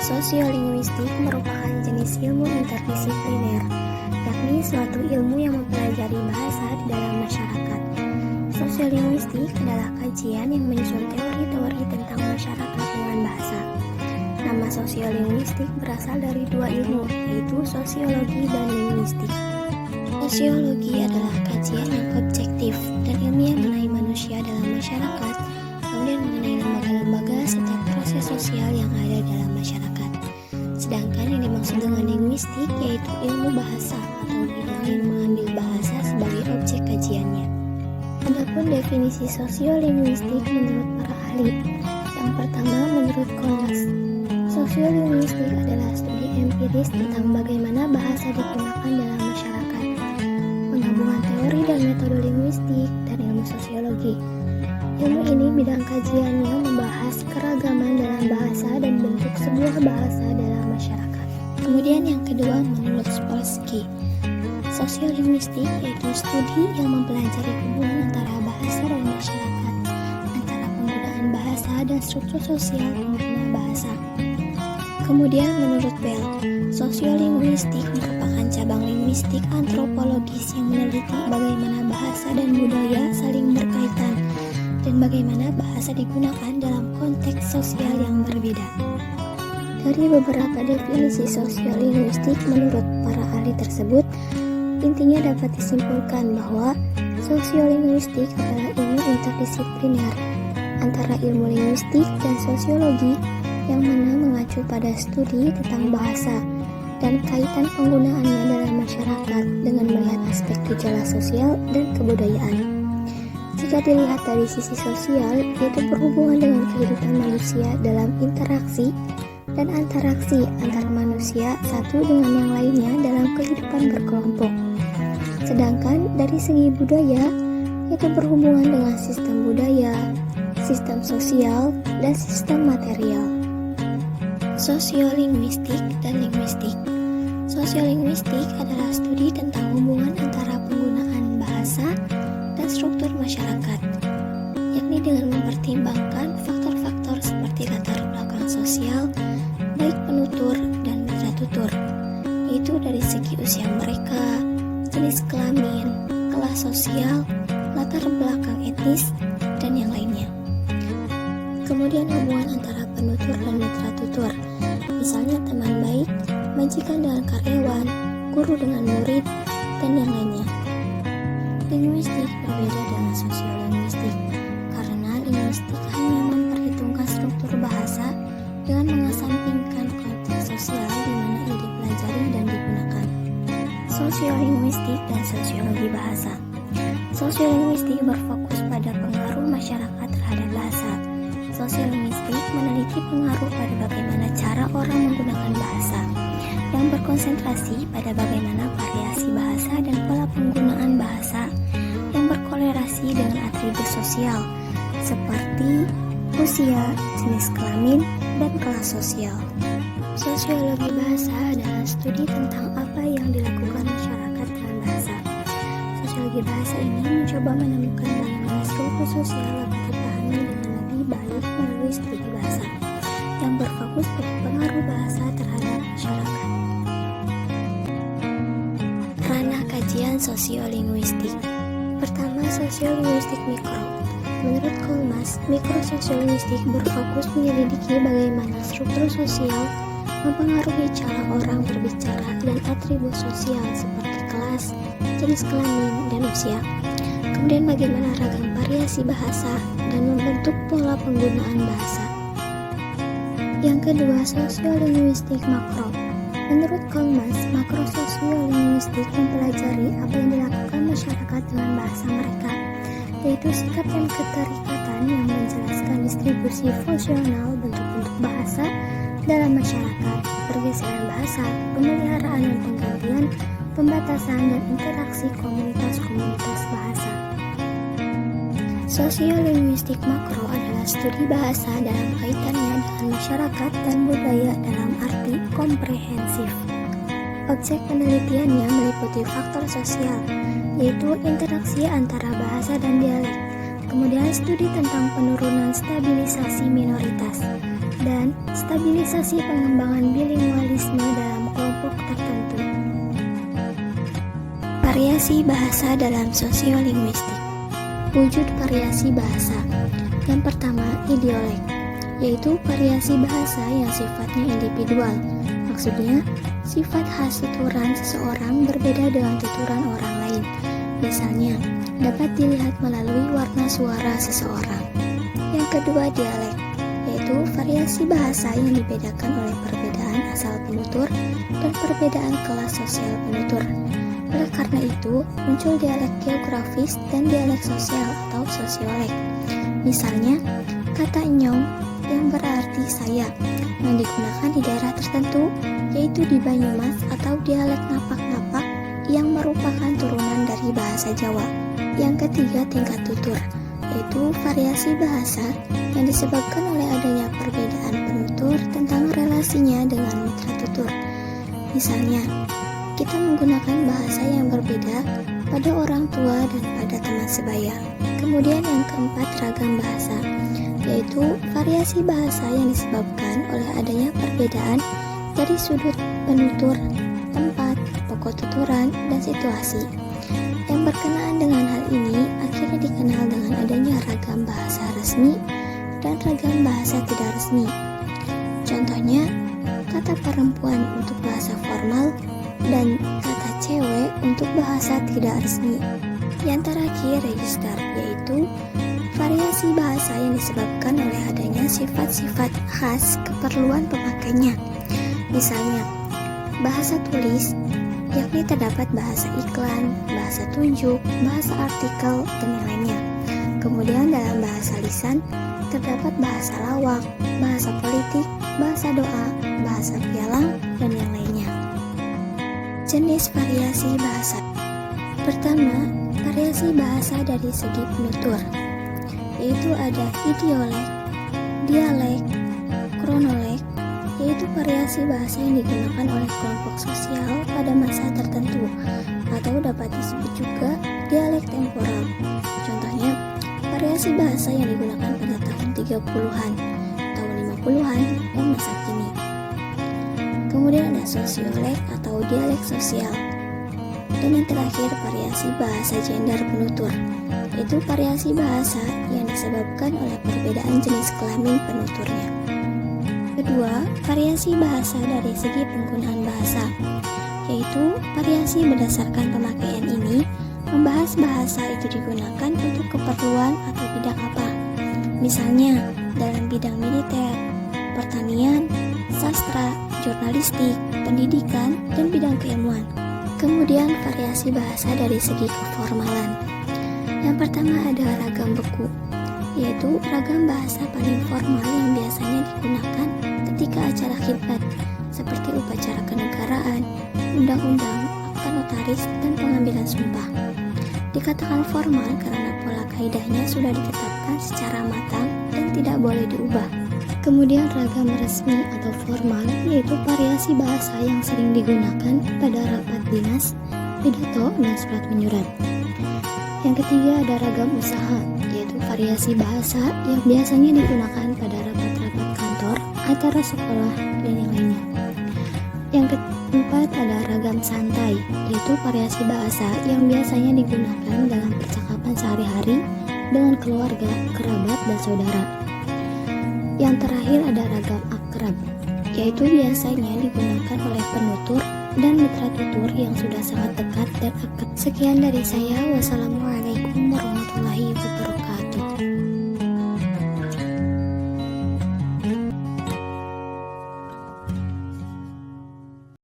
Sosiolinguistik merupakan jenis ilmu interdisipliner, yakni suatu ilmu yang mempelajari bahasa di dalam masyarakat. Sosiolinguistik adalah kajian yang menyusun teori-teori tentang masyarakat dengan bahasa. Nama sosiolinguistik berasal dari dua ilmu, yaitu sosiologi dan linguistik. Sosiologi adalah kajian yang objektif dan ilmiah mengenai manusia dalam masyarakat, kemudian mengenai lembaga-lembaga serta proses sosial yang ada dalam masyarakat. Sedangkan yang dimaksud dengan linguistik yaitu ilmu bahasa atau bidang yang mengambil bahasa sebagai objek kajiannya. Adapun definisi sosiolinguistik menurut para ahli, yang pertama menurut Kolmas, sosiolinguistik adalah studi empiris tentang bagaimana bahasa digunakan dalam masyarakat, penggabungan teori dan metode linguistik dan ilmu sosiologi. Ilmu ini bidang kajiannya membahas keragaman dalam bahasa dan bentuk sebuah bahasa dalam masyarakat. Kemudian yang kedua menurut Spolsky, sosiolinguistik yaitu studi yang mempelajari hubungan antara bahasa dan masyarakat, antara penggunaan bahasa dan struktur sosial pengguna bahasa. Kemudian menurut Bell, sosiolinguistik merupakan cabang linguistik antropologis yang meneliti bagaimana bahasa dan budaya saling berkaitan dan bagaimana bahasa digunakan dalam konteks sosial yang berbeda. Dari beberapa definisi sosiolinguistik menurut para ahli tersebut, intinya dapat disimpulkan bahwa sosiolinguistik adalah ilmu interdisipliner antara ilmu linguistik dan sosiologi yang mana mengacu pada studi tentang bahasa dan kaitan penggunaannya dalam masyarakat dengan melihat aspek gejala sosial dan kebudayaan. Jika dilihat dari sisi sosial, yaitu berhubungan dengan kehidupan manusia dalam interaksi dan antaraksi antara manusia satu dengan yang lainnya dalam kehidupan berkelompok. Sedangkan dari segi budaya, yaitu berhubungan dengan sistem budaya, sistem sosial, dan sistem material. Sosiolinguistik dan linguistik. Sosiolinguistik adalah studi tentang hubungan antara penggunaan bahasa dan struktur masyarakat, yakni dengan mempertimbangkan faktor-faktor seperti latar belakang sosial, baik penutur dan mitra tutur, yaitu dari segi usia mereka, jenis kelamin, kelas sosial, latar belakang etnis, dan yang lainnya. Kemudian hubungan antara penutur dan mitra tutur, misalnya teman baik, majikan dengan karyawan, guru dengan murid, dan yang lainnya. Linguistik berbeda dengan sosiolinguistik, karena linguistik hanya memperhitungkan struktur bahasa dengan mengesampingkan konteks sosial di mana ia dipelajari dan digunakan. Sosiolinguistik dan sosiologi bahasa. Sosiolinguistik berfokus pada pengaruh masyarakat terhadap bahasa. Sosiolinguistik meneliti pengaruh pada bagaimana cara orang menggunakan bahasa, yang berkonsentrasi pada bagaimana variasi bahasa dan pola penggunaan bahasa yang berkolerasi dengan atribut sosial, seperti usia, jenis kelamin, dan kelas sosial. Sosiologi bahasa adalah studi tentang apa yang dilakukan masyarakat dengan bahasa. Sosiologi bahasa ini mencoba menemukan bagaimana struktur sosial dapat dipahami dengan lebih baik melalui studi bahasa, yang berfokus pada pengaruh bahasa terhadap masyarakat. Ranah kajian sosiolinguistik. Pertama, sosiolinguistik mikro. Menurut Kolmas, mikrososiologistik berfokus menyelidiki bagaimana struktur sosial mempengaruhi cara orang berbicara dan atribut sosial seperti kelas, jenis kelamin, dan usia. Kemudian bagaimana ragam variasi bahasa dan membentuk pola penggunaan bahasa. Yang kedua, sosiolinguistik makro. Menurut Kolmas, makrososiologistik mempelajari apa yang dilakukan masyarakat dengan bahasa mereka, yaitu sikap dan keterikatan yang menjelaskan distribusi fungsional bentuk-bentuk bahasa dalam masyarakat, pergeseran bahasa, pemeliharaan dan penggantian, pembatasan dan interaksi komunitas-komunitas bahasa. Sosiolinguistik makro adalah studi bahasa dalam kaitannya dengan masyarakat dan budaya dalam arti komprehensif. Objek penelitiannya meliputi faktor sosial, yaitu interaksi antara bahasa dan dialek, kemudian studi tentang penurunan stabilisasi minoritas, dan stabilisasi pengembangan bilingualisme dalam kelompok tertentu. Variasi bahasa dalam sosiolinguistik. Wujud variasi bahasa. Yang pertama, idiolek, yaitu variasi bahasa yang sifatnya individual. Maksudnya, sifat khas tuturan seseorang berbeda dengan tuturan orang lain. Misalnya, dapat dilihat melalui warna suara seseorang. Yang kedua, dialek, yaitu variasi bahasa yang dibedakan oleh perbedaan asal penutur dan perbedaan kelas sosial penutur. Oleh karena itu, muncul dialek geografis dan dialek sosial atau sosiolek. Misalnya, kata nyong yang berarti saya yang digunakan di daerah tertentu, yaitu di Banyumas, atau dialek ngapak-ngapak yang merupakan turunan dari bahasa Jawa. Yang ketiga, tingkat tutur, yaitu variasi bahasa yang disebabkan oleh adanya perbedaan penutur tentang relasinya dengan mitra tutur. Misalnya, kita menggunakan bahasa yang berbeda pada orang tua dan pada teman sebaya. Kemudian yang keempat, ragam bahasa, yaitu variasi bahasa yang disebabkan oleh adanya perbedaan dari sudut penutur, tempat, pokok tuturan, dan situasi. Yang berkenaan dengan hal ini akhirnya dikenal dengan adanya ragam bahasa resmi dan ragam bahasa tidak resmi. Contohnya, kata perempuan untuk bahasa formal dan kata cewek untuk bahasa tidak resmi. Yang terakhir, register, yaitu variasi bahasa yang disebabkan oleh adanya sifat-sifat khas keperluan pemakainya. Misalnya, bahasa tulis, yakni terdapat bahasa iklan, bahasa tunjuk, bahasa artikel, dan yang lainnya. Kemudian dalam bahasa lisan, terdapat bahasa lawak, bahasa politik, bahasa doa, bahasa pialang, dan yang lainnya. Jenis variasi bahasa. Pertama, variasi bahasa dari segi penutur, yaitu ada idiolek, dialek, kronolek, yaitu variasi bahasa yang digunakan oleh kelompok sosial pada masa tertentu, atau dapat disebut juga dialek temporal. Contohnya, variasi bahasa yang digunakan pada tahun 30-an, tahun 50-an, dan masa kini. Kemudian ada sosiolek atau dialek sosial. Dan yang terakhir, variasi bahasa gender penutur, yaitu variasi bahasa yang disebabkan oleh perbedaan jenis kelamin penuturnya. Kedua, variasi bahasa dari segi penggunaan bahasa, yaitu variasi berdasarkan pemakaian ini membahas bahasa itu digunakan untuk keperluan atau bidang apa. Misalnya, dalam bidang militer, pertanian, sastra, jurnalistik, pendidikan, dan bidang keilmuan. Kemudian variasi bahasa dari segi keformalan. Yang pertama ada ragam beku, yaitu ragam bahasa paling formal yang biasanya digunakan ketika acara khidmat, seperti upacara kenegaraan, undang-undang, akta notaris, dan pengambilan sumpah. Dikatakan formal karena pola kaidahnya sudah ditetapkan secara matang dan tidak boleh diubah. Kemudian ragam resmi atau formal, yaitu variasi bahasa yang sering digunakan pada rapat dinas, pidato, dan surat menyurat. Yang ketiga ada ragam usaha, yaitu variasi bahasa yang biasanya digunakan pada rapat-rapat kantor, acara sekolah, dan yang lainnya. Yang keempat ada ragam santai, yaitu variasi bahasa yang biasanya digunakan dalam percakapan sehari-hari dengan keluarga, kerabat, dan saudara. Yang terakhir ada ragam akrab, yaitu biasanya digunakan oleh penutur dan mitra tutur yang sudah sangat dekat dan akrab. Sekian dari saya. Wassalamualaikum warahmatullahi wabarakatuh.